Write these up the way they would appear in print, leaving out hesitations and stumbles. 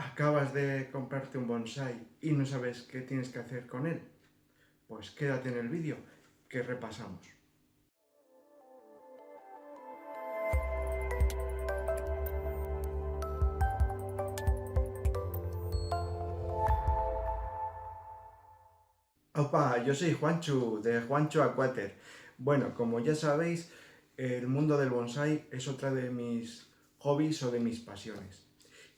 ¿Acabas de comprarte un bonsái y no sabes qué tienes que hacer con él? Pues quédate en el vídeo que repasamos. Opa, yo soy Juanchu, de Juancho Aquater. Bueno, como ya sabéis, el mundo del bonsái es otra de mis hobbies o de mis pasiones.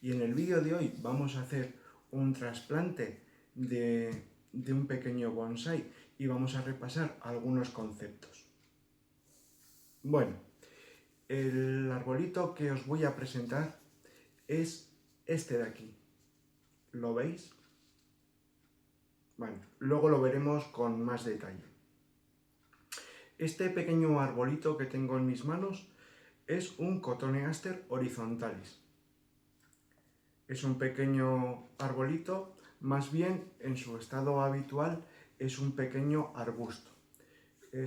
Y en el vídeo de hoy vamos a hacer un trasplante de un pequeño bonsái y vamos a repasar algunos conceptos. Bueno, el arbolito que os voy a presentar es este de aquí. ¿Lo veis? Bueno, luego lo veremos con más detalle. Este pequeño arbolito que tengo en mis manos es un Cotoneaster horizontalis. Es un pequeño arbolito, más bien en su estado habitual es un pequeño arbusto.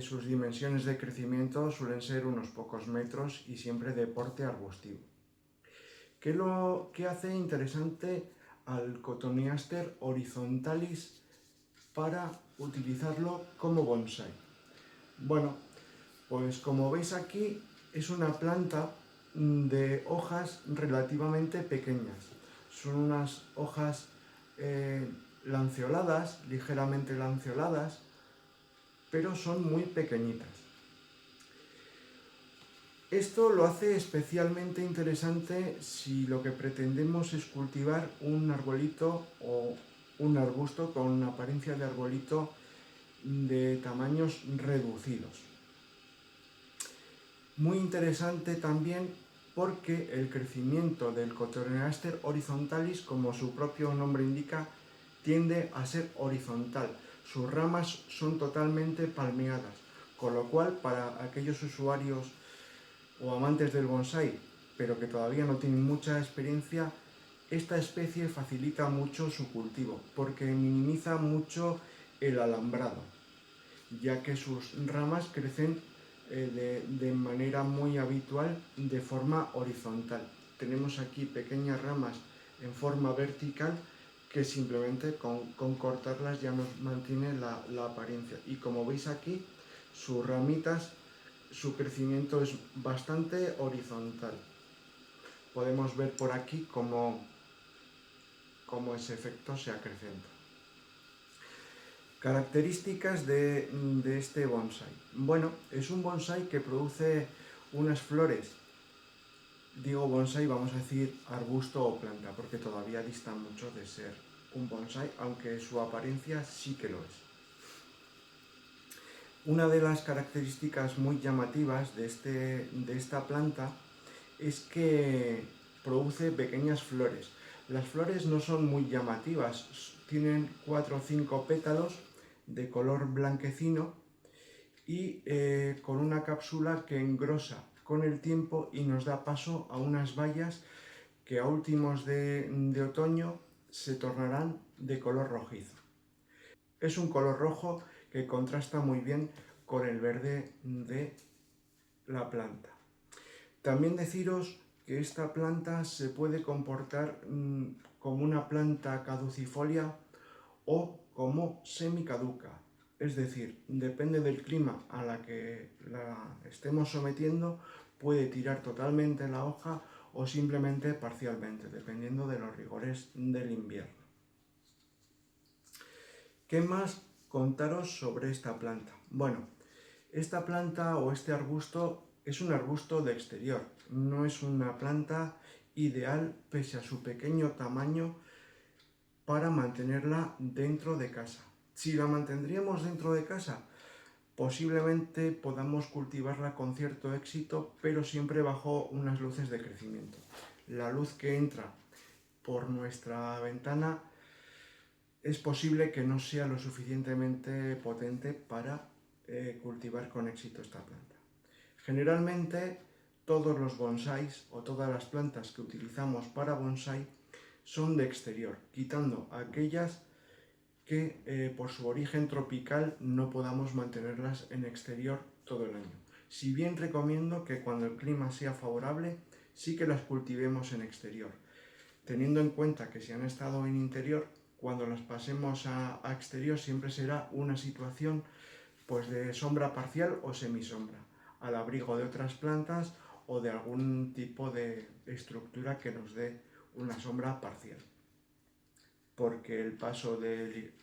Sus dimensiones de crecimiento suelen ser unos pocos metros y siempre de porte arbustivo. ¿Qué hace interesante al Cotoneaster horizontalis para utilizarlo como bonsái? Bueno, pues como veis aquí es una planta de hojas relativamente pequeñas. Son unas hojas lanceoladas, ligeramente lanceoladas, pero son muy pequeñitas. Esto lo hace especialmente interesante si lo que pretendemos es cultivar un arbolito o un arbusto con apariencia de arbolito de tamaños reducidos. Muy interesante también porque el crecimiento del Cotoneaster horizontalis, como su propio nombre indica, tiende a ser horizontal. Sus ramas son totalmente palmeadas, con lo cual para aquellos usuarios o amantes del bonsái, pero que todavía no tienen mucha experiencia, esta especie facilita mucho su cultivo, porque minimiza mucho el alambrado, ya que sus ramas crecen de manera muy habitual de forma horizontal. Tenemos aquí pequeñas ramas en forma vertical que simplemente con cortarlas ya nos mantiene la apariencia. Y como veis aquí, sus ramitas, su crecimiento es bastante horizontal. Podemos ver por aquí cómo ese efecto se acrecenta. Características de este bonsái. Bueno, es un bonsái que produce unas flores. Digo bonsái, vamos a decir arbusto o planta, porque todavía dista mucho de ser un bonsái, aunque su apariencia sí que lo es. Una de las características muy llamativas de esta planta es que produce pequeñas flores. Las flores no son muy llamativas, tienen 4 o 5 pétalos de color blanquecino y con una cápsula que engrosa con el tiempo y nos da paso a unas bayas que a últimos de otoño se tornarán de color rojizo. Es un color rojo que contrasta muy bien con el verde de la planta. También deciros que esta planta se puede comportar como una planta caducifolia o como semicaduca. Es decir, depende del clima a la que la estemos sometiendo, puede tirar totalmente la hoja o simplemente parcialmente, dependiendo de los rigores del invierno. ¿Qué más contaros sobre esta planta? Bueno, esta planta o este arbusto es un arbusto de exterior, no es una planta ideal pese a su pequeño tamaño para mantenerla dentro de casa. Si la mantendríamos dentro de casa, posiblemente podamos cultivarla con cierto éxito, pero siempre bajo unas luces de crecimiento. La luz que entra por nuestra ventana es posible que no sea lo suficientemente potente para cultivar con éxito esta planta. Generalmente todos los bonsáis o todas las plantas que utilizamos para bonsái son de exterior, quitando aquellas que por su origen tropical no podamos mantenerlas en exterior todo el año. Si bien recomiendo que cuando el clima sea favorable sí que las cultivemos en exterior. teniendo en cuenta que si han estado en interior, cuando las pasemos a exterior siempre será una situación pues de sombra parcial o semisombra, al abrigo de otras plantas o de algún tipo de estructura que nos dé una sombra parcial. Porque el paso del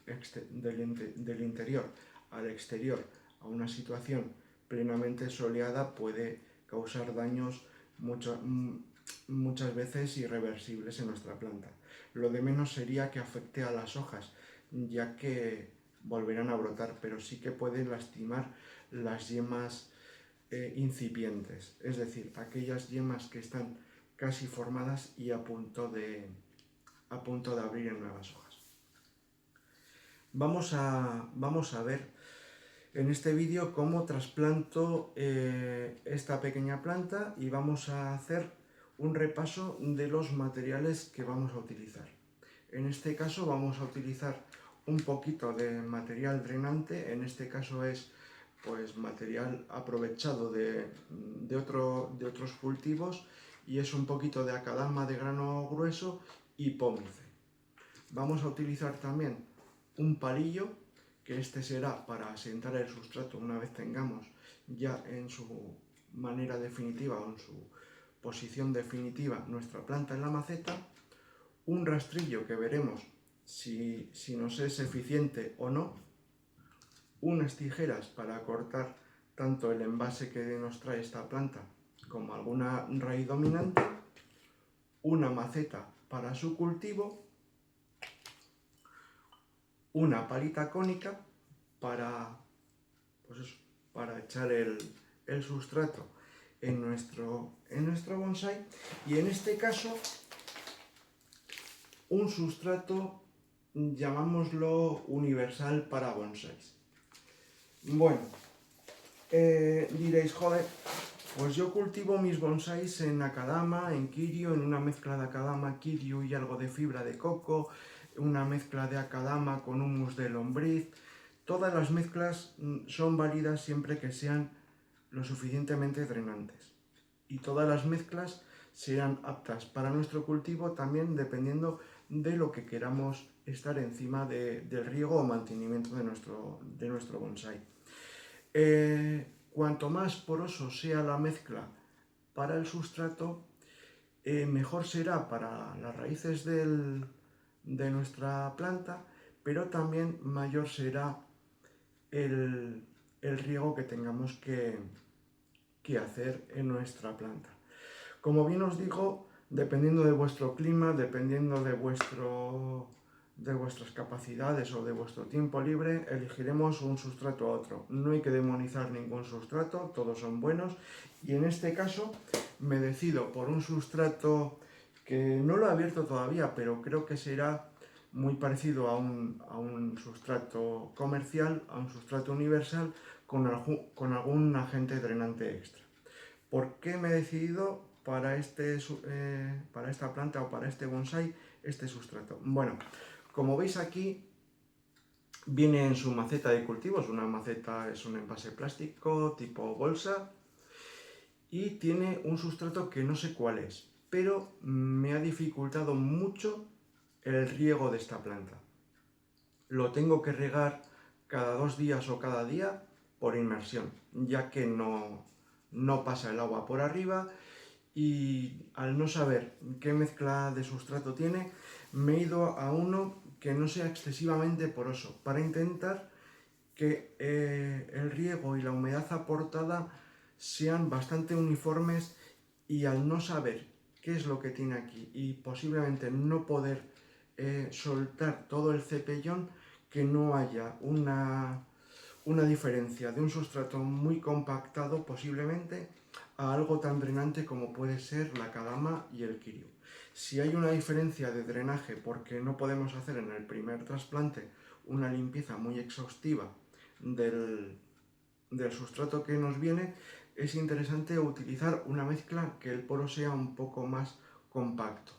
interior al exterior a una situación plenamente soleada puede causar daños muchas veces irreversibles en nuestra planta. Lo de menos sería que afecte a las hojas, ya que volverán a brotar, pero sí que pueden lastimar las yemas incipientes, es decir, aquellas yemas que están casi formadas y a punto de abrir en nuevas hojas. Vamos a ver en este vídeo cómo trasplanto esta pequeña planta y vamos a hacer un repaso de los materiales que vamos a utilizar. En este caso vamos a utilizar un poquito de material drenante, en este caso es pues material aprovechado de otros cultivos y es un poquito de acadama de grano grueso y pómice. Vamos a utilizar también un palillo, que este será para asentar el sustrato una vez tengamos ya en su manera definitiva o en su posición definitiva nuestra planta en la maceta, un rastrillo que veremos si nos es eficiente o no, unas tijeras para cortar tanto el envase que nos trae esta planta como alguna raíz dominante, una maceta para su cultivo, una palita cónica para, pues eso, para echar el sustrato en nuestro bonsai, y en este caso un sustrato, llamámoslo universal para bonsais. Bueno, diréis, joder, pues yo cultivo mis bonsais en akadama, en kiryu, en una mezcla de akadama, kiryu y algo de fibra de coco, una mezcla de akadama con humus de lombriz. Todas las mezclas son válidas siempre que sean lo suficientemente drenantes. Y todas las mezclas serán aptas para nuestro cultivo también dependiendo de lo que queramos estar encima del riego o mantenimiento de nuestro bonsai. Cuanto más poroso sea la mezcla para el sustrato, mejor será para las raíces de nuestra planta, pero también mayor será el riego que tengamos que hacer en nuestra planta. Como bien os digo, dependiendo de vuestro clima, dependiendo de vuestras capacidades o de vuestro tiempo libre, elegiremos un sustrato a otro. No hay que demonizar ningún sustrato, todos son buenos, y en este caso me decido por un sustrato que no lo he abierto todavía, pero creo que será muy parecido a un sustrato comercial, a un sustrato universal, con algún agente drenante extra. ¿Por qué me he decidido para esta planta o para este bonsai este sustrato? Bueno, como veis aquí viene en su maceta de cultivos, una maceta es un envase plástico tipo bolsa y tiene un sustrato que no sé cuál es, pero me ha dificultado mucho el riego de esta planta. Lo tengo que regar cada 2 días o cada día por inmersión, ya que no pasa el agua por arriba, y al no saber qué mezcla de sustrato tiene, me he ido a uno que no sea excesivamente poroso, para intentar que el riego y la humedad aportada sean bastante uniformes, y al no saber qué es lo que tiene aquí y posiblemente no poder soltar todo el cepellón, que no haya una diferencia de un sustrato muy compactado posiblemente a algo tan drenante como puede ser la akadama y el kiryu. Si hay una diferencia de drenaje porque no podemos hacer en el primer trasplante una limpieza muy exhaustiva del sustrato que nos viene, es interesante utilizar una mezcla que el poro sea un poco más compacto,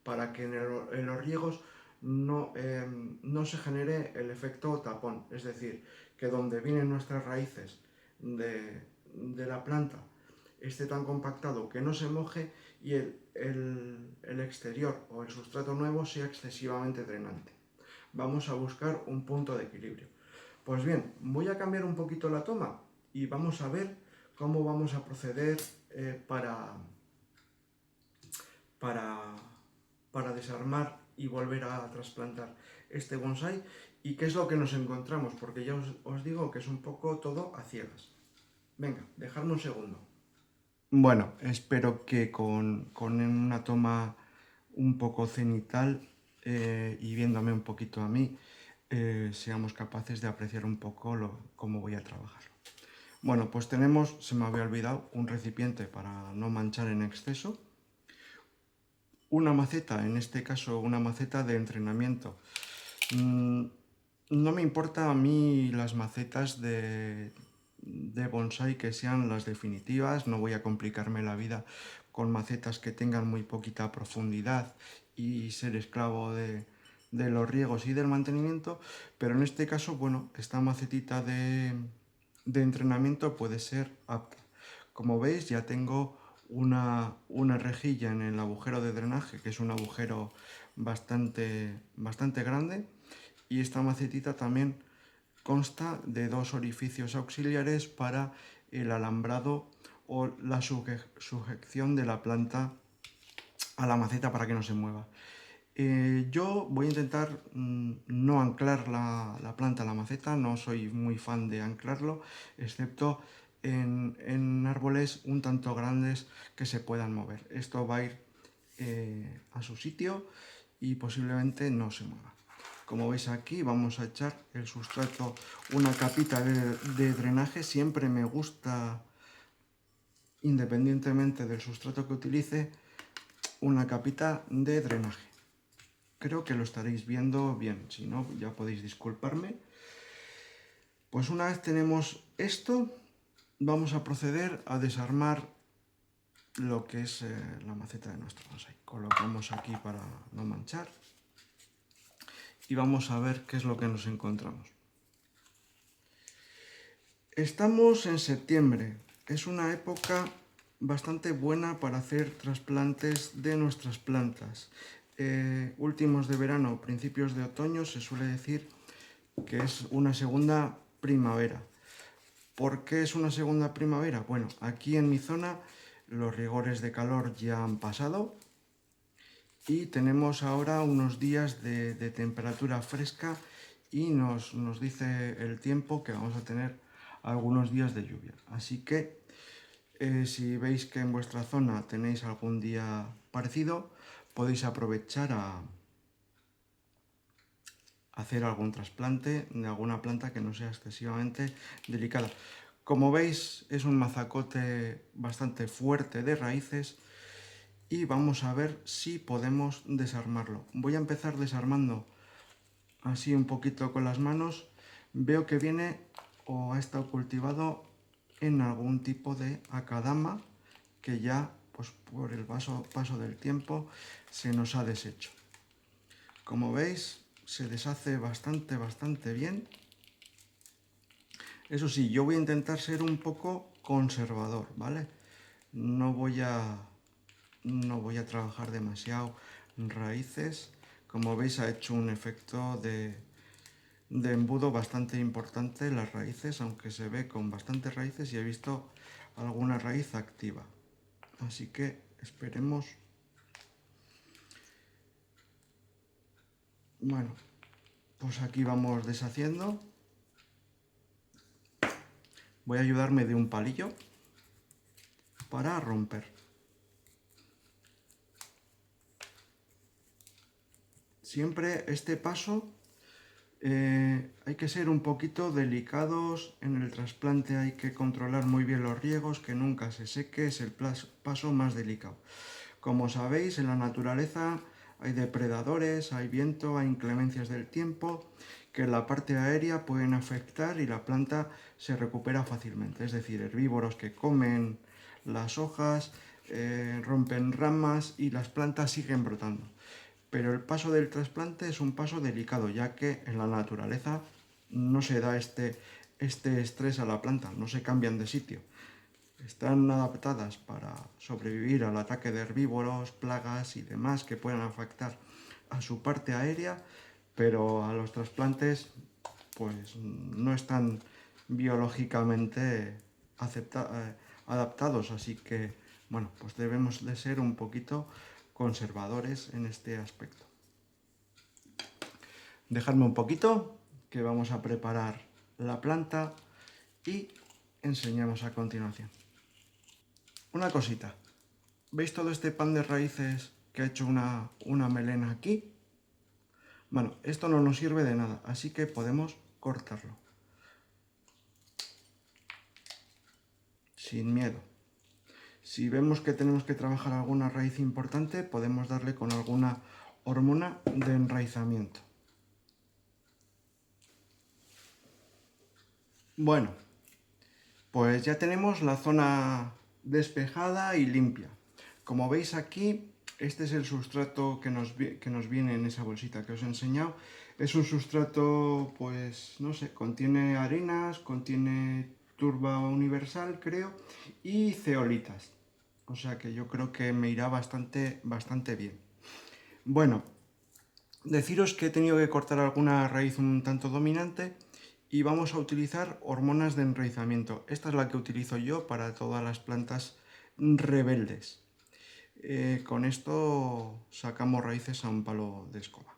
para que en los riegos no se genere el efecto tapón, es decir, que donde vienen nuestras raíces de la planta esté tan compactado que no se moje, y el exterior o el sustrato nuevo sea excesivamente drenante. Vamos a buscar un punto de equilibrio. Pues bien, voy a cambiar un poquito la toma y vamos a ver cómo vamos a proceder para, para desarmar y volver a trasplantar este bonsai y qué es lo que nos encontramos, porque ya os digo que es un poco todo a ciegas. Venga, dejadme un segundo. Bueno, espero que con una toma un poco cenital y viéndome un poquito a mí, seamos capaces de apreciar un poco cómo voy a trabajarlo. Bueno, pues tenemos, se me había olvidado, un recipiente para no manchar en exceso, una maceta, en este caso una maceta de entrenamiento. No me importa a mí las macetas de bonsai que sean las definitivas, no voy a complicarme la vida con macetas que tengan muy poquita profundidad y ser esclavo de los riegos y del mantenimiento, pero en este caso, bueno, esta macetita de entrenamiento puede ser apta. Como veis, ya tengo una rejilla en el agujero de drenaje, que es un agujero bastante grande, y esta macetita también consta de dos orificios auxiliares para el alambrado o la sujeción de la planta a la maceta para que no se mueva. Yo voy a intentar no anclar la planta a la maceta, no soy muy fan de anclarlo, excepto en árboles un tanto grandes que se puedan mover. Esto va a ir a su sitio y posiblemente no se mueva. Como veis aquí vamos a echar el sustrato, una capita de drenaje. Siempre me gusta, independientemente del sustrato que utilice, una capita de drenaje. Creo que lo estaréis viendo bien, si no ya podéis disculparme. Pues una vez tenemos esto, vamos a proceder a desarmar lo que es la maceta de nuestro bonsai. Colocamos aquí para no manchar y vamos a ver qué es lo que nos encontramos. Estamos en septiembre, es una época bastante buena para hacer trasplantes de nuestras plantas. Últimos de verano, principios de otoño, se suele decir que es una segunda primavera. ¿Por qué es una segunda primavera? Bueno, aquí en mi zona los rigores de calor ya han pasado y tenemos ahora unos días de temperatura fresca y nos dice el tiempo que vamos a tener algunos días de lluvia. Así que si veis que en vuestra zona tenéis algún día parecido, podéis aprovechar a hacer algún trasplante de alguna planta que no sea excesivamente delicada. Como veis, es un mazacote bastante fuerte de raíces y vamos a ver si podemos desarmarlo. Voy a empezar desarmando así un poquito con las manos. Veo que viene o ha estado cultivado en algún tipo de akadama que ya, pues por el paso del tiempo, se nos ha deshecho. Como veis, se deshace bastante bien. Eso sí, yo voy a intentar ser un poco conservador, ¿vale? No voy a trabajar demasiado raíces. Como veis, ha hecho un efecto de embudo bastante importante las raíces, aunque se ve con bastantes raíces y he visto alguna raíz activa. Así que esperemos. Bueno, pues aquí vamos deshaciendo. Voy a ayudarme de un palillo para romper. Siempre este paso hay que ser un poquito delicados en el trasplante, hay que controlar muy bien los riegos, que nunca se seque, es el paso más delicado. Como sabéis, en la naturaleza hay depredadores, hay viento, hay inclemencias del tiempo que en la parte aérea pueden afectar y la planta se recupera fácilmente. Es decir, herbívoros que comen las hojas, rompen ramas y las plantas siguen brotando. Pero el paso del trasplante es un paso delicado, ya que en la naturaleza no se da este estrés a la planta, no se cambian de sitio. están adaptadas para sobrevivir al ataque de herbívoros, plagas y demás que puedan afectar a su parte aérea, pero a los trasplantes pues no están biológicamente adaptados, así que bueno, pues debemos de ser un poquito conservadores en este aspecto. Dejadme un poquito que vamos a preparar la planta y enseñamos a continuación. Una cosita, ¿veis todo este pan de raíces que ha hecho una melena aquí? Bueno, esto no nos sirve de nada, así que podemos cortarlo. Sin miedo. Si vemos que tenemos que trabajar alguna raíz importante, podemos darle con alguna hormona de enraizamiento. Bueno, pues ya tenemos la zona despejada y limpia. Como veis aquí, este es el sustrato que nos viene en esa bolsita que os he enseñado. Es un sustrato, pues, no sé, contiene arenas, contiene turba universal, creo, y zeolitas. O sea que yo creo que me irá bastante bien. Bueno, deciros que he tenido que cortar alguna raíz un tanto dominante y vamos a utilizar hormonas de enraizamiento. Esta es la que utilizo yo para todas las plantas rebeldes. Con esto sacamos raíces a un palo de escoba.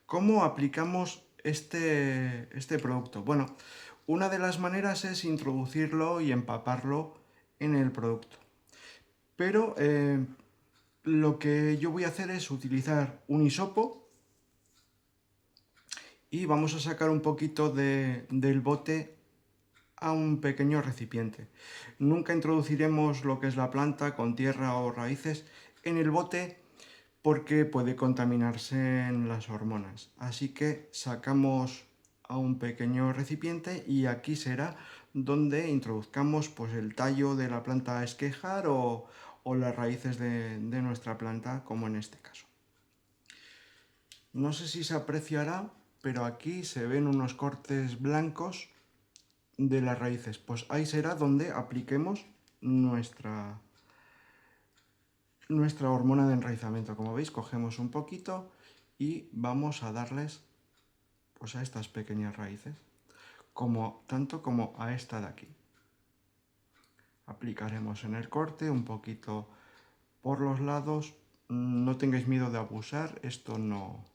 ¿Cómo aplicamos este producto? Bueno, una de las maneras es introducirlo y empaparlo en el producto. Pero lo que yo voy a hacer es utilizar un hisopo y vamos a sacar un poquito del bote a un pequeño recipiente. Nunca introduciremos lo que es la planta con tierra o raíces en el bote porque puede contaminarse en las hormonas. Así que sacamos a un pequeño recipiente y aquí será donde introduzcamos pues, el tallo de la planta a esquejar o las raíces de nuestra planta, como en este caso. No sé si se apreciará, pero aquí se ven unos cortes blancos de las raíces. Pues ahí será donde apliquemos nuestra hormona de enraizamiento. Como veis, cogemos un poquito y vamos a darles pues a estas pequeñas raíces, tanto como a esta de aquí. Aplicaremos en el corte un poquito por los lados. No tengáis miedo de abusar, esto no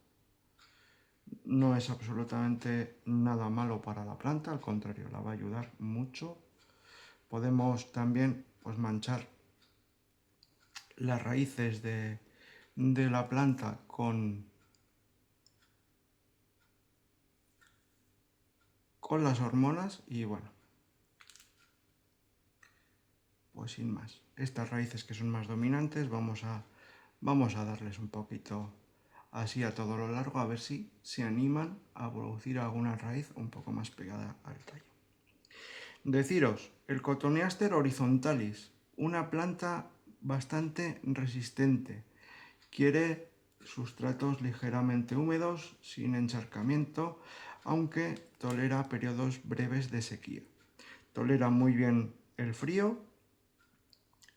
es absolutamente nada malo para la planta, al contrario, la va a ayudar mucho. Podemos también pues, manchar las raíces de la planta con las hormonas y bueno, pues sin más. Estas raíces que son más dominantes vamos a darles un poquito así a todo lo largo a ver si se animan a producir alguna raíz un poco más pegada al tallo. Deciros, el Cotoneaster horizontalis, una planta bastante resistente. Quiere sustratos ligeramente húmedos, sin encharcamiento, aunque tolera periodos breves de sequía. Tolera muy bien el frío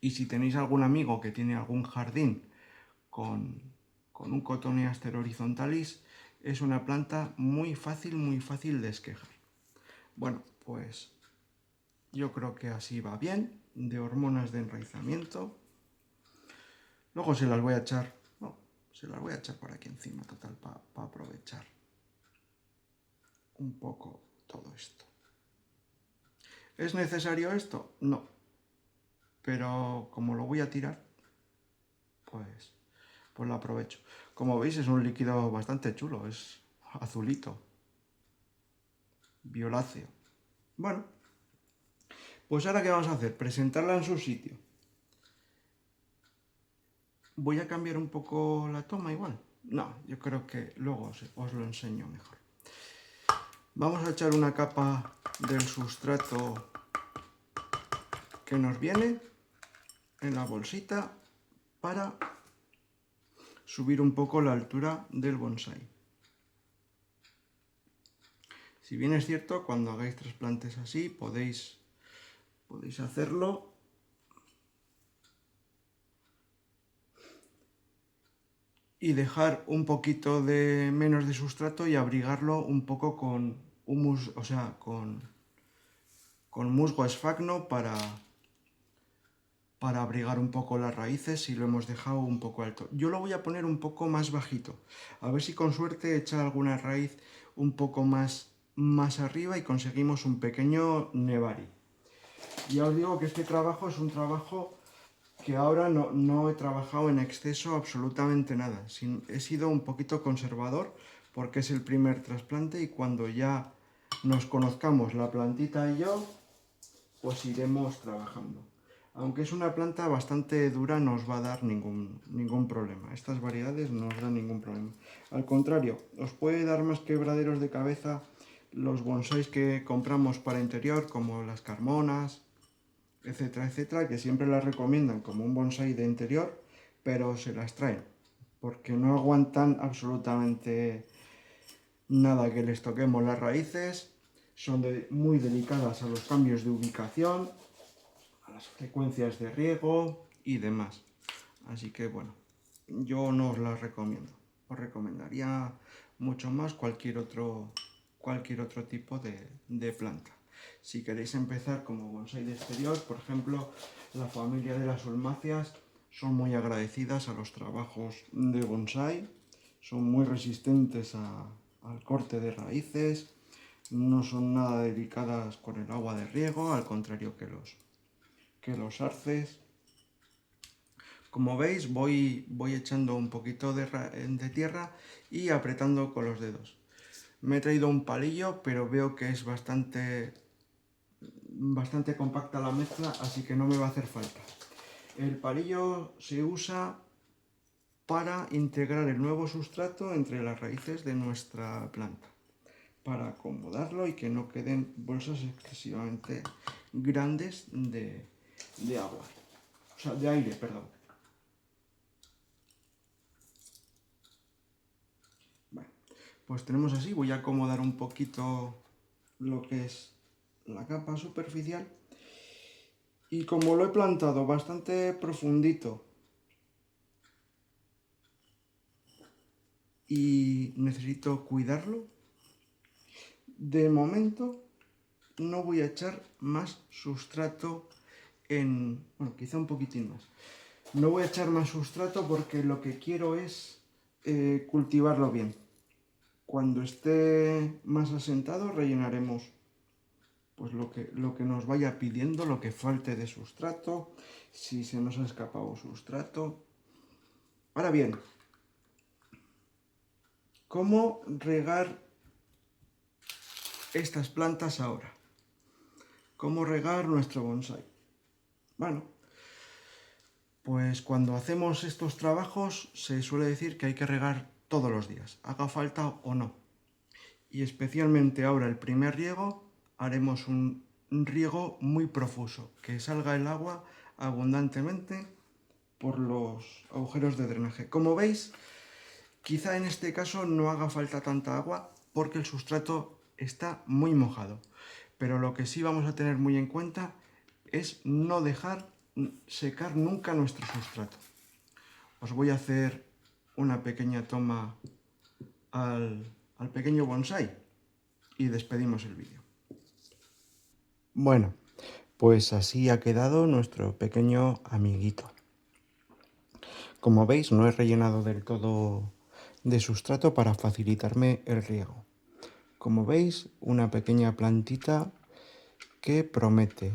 y si tenéis algún amigo que tiene algún jardín con un Cotoneaster horizontalis, es una planta muy fácil de esquejar. Bueno, pues yo creo que así va bien, de hormonas de enraizamiento. Luego se las voy a echar por aquí encima, total, para aprovechar un poco todo esto. ¿Es necesario esto? No. Pero como lo voy a tirar, pues lo aprovecho. Como veis es un líquido bastante chulo, es azulito, violáceo. Bueno, pues ahora ¿qué vamos a hacer? Presentarla en su sitio. ¿Voy a cambiar un poco la toma igual? No, yo creo que luego os lo enseño mejor. Vamos a echar una capa del sustrato que nos viene en la bolsita para subir un poco la altura del bonsai. Si bien es cierto, cuando hagáis trasplantes así podéis hacerlo y dejar un poquito de menos de sustrato y abrigarlo un poco con humus, o sea, con musgo esfagno para abrigar un poco las raíces si lo hemos dejado un poco alto. Yo lo voy a poner un poco más bajito, a ver si con suerte echa alguna raíz un poco más arriba y conseguimos un pequeño nevari. Ya os digo que este trabajo es un trabajo que ahora no he trabajado en exceso absolutamente nada. He sido un poquito conservador porque es el primer trasplante y cuando ya nos conozcamos la plantita y yo, pues iremos trabajando. Aunque es una planta bastante dura, no os va a dar ningún problema. Estas variedades no os dan ningún problema. Al contrario, os puede dar más quebraderos de cabeza los bonsáis que compramos para interior, como las carmonas, etcétera, etcétera, que siempre las recomiendan como un bonsái de interior, pero se las traen, porque no aguantan absolutamente nada que les toquemos las raíces, son muy delicadas a los cambios de ubicación, a las frecuencias de riego y demás. Así que bueno, yo no os las recomiendo. Os recomendaría mucho más cualquier otro tipo de planta. Si queréis empezar como bonsái de exterior, por ejemplo, la familia de las ulmáceas son muy agradecidas a los trabajos de bonsái, son muy resistentes al corte de raíces, no son nada delicadas con el agua de riego, al contrario que los arces. Como veis, voy echando un poquito de tierra y apretando con los dedos. Me he traído un palillo, pero veo que es bastante compacta la mezcla, así que no me va a hacer falta. El palillo se usa para integrar el nuevo sustrato entre las raíces de nuestra planta, para acomodarlo y que no queden bolsas excesivamente grandes de agua, o sea, de aire, perdón. Bueno, pues tenemos así, voy a acomodar un poquito lo que es la capa superficial y como lo he plantado bastante profundito y necesito cuidarlo, de momento no voy a echar más sustrato bueno, quizá un poquitín más. No voy a echar más sustrato porque lo que quiero es cultivarlo bien. Cuando esté más asentado rellenaremos pues lo que nos vaya pidiendo, lo que falte de sustrato, si se nos ha escapado sustrato. Ahora bien, ¿cómo regar estas plantas ahora? ¿Cómo regar nuestro bonsái? Bueno, pues cuando hacemos estos trabajos se suele decir que hay que regar todos los días, haga falta o no. Y especialmente ahora el primer riego haremos un riego muy profuso, que salga el agua abundantemente por los agujeros de drenaje. Como veis, quizá en este caso no haga falta tanta agua porque el sustrato está muy mojado. Pero lo que sí vamos a tener muy en cuenta es no dejar secar nunca nuestro sustrato. Os voy a hacer una pequeña toma al pequeño bonsái y despedimos el vídeo. Bueno, pues así ha quedado nuestro pequeño amiguito. Como veis, no he rellenado del todo de sustrato para facilitarme el riego. Como veis, una pequeña plantita que promete.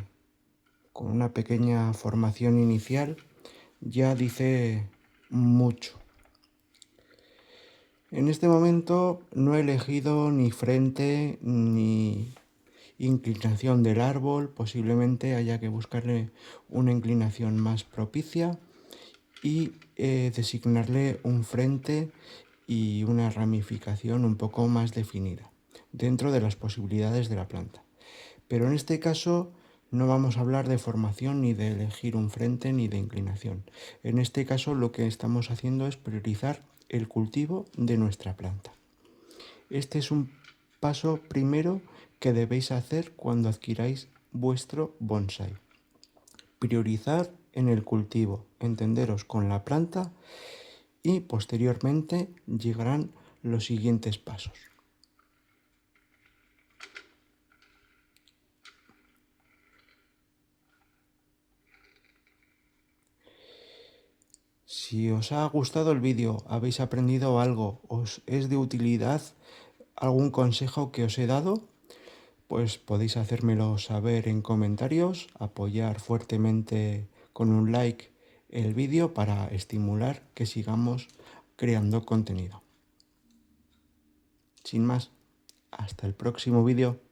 Con una pequeña formación inicial ya dice mucho. En este momento no he elegido ni frente ni inclinación del árbol, posiblemente haya que buscarle una inclinación más propicia y designarle un frente y una ramificación un poco más definida dentro de las posibilidades de la planta. Pero en este caso no vamos a hablar de formación ni de elegir un frente ni de inclinación. En este caso lo que estamos haciendo es priorizar el cultivo de nuestra planta. Este es un paso primero que debéis hacer cuando adquiráis vuestro bonsái. Priorizar en el cultivo, entenderos con la planta y posteriormente llegarán los siguientes pasos. Si os ha gustado el vídeo, habéis aprendido algo, os es de utilidad algún consejo que os he dado, pues podéis hacérmelo saber en comentarios, apoyar fuertemente con un like el vídeo para estimular que sigamos creando contenido. Sin más, hasta el próximo vídeo.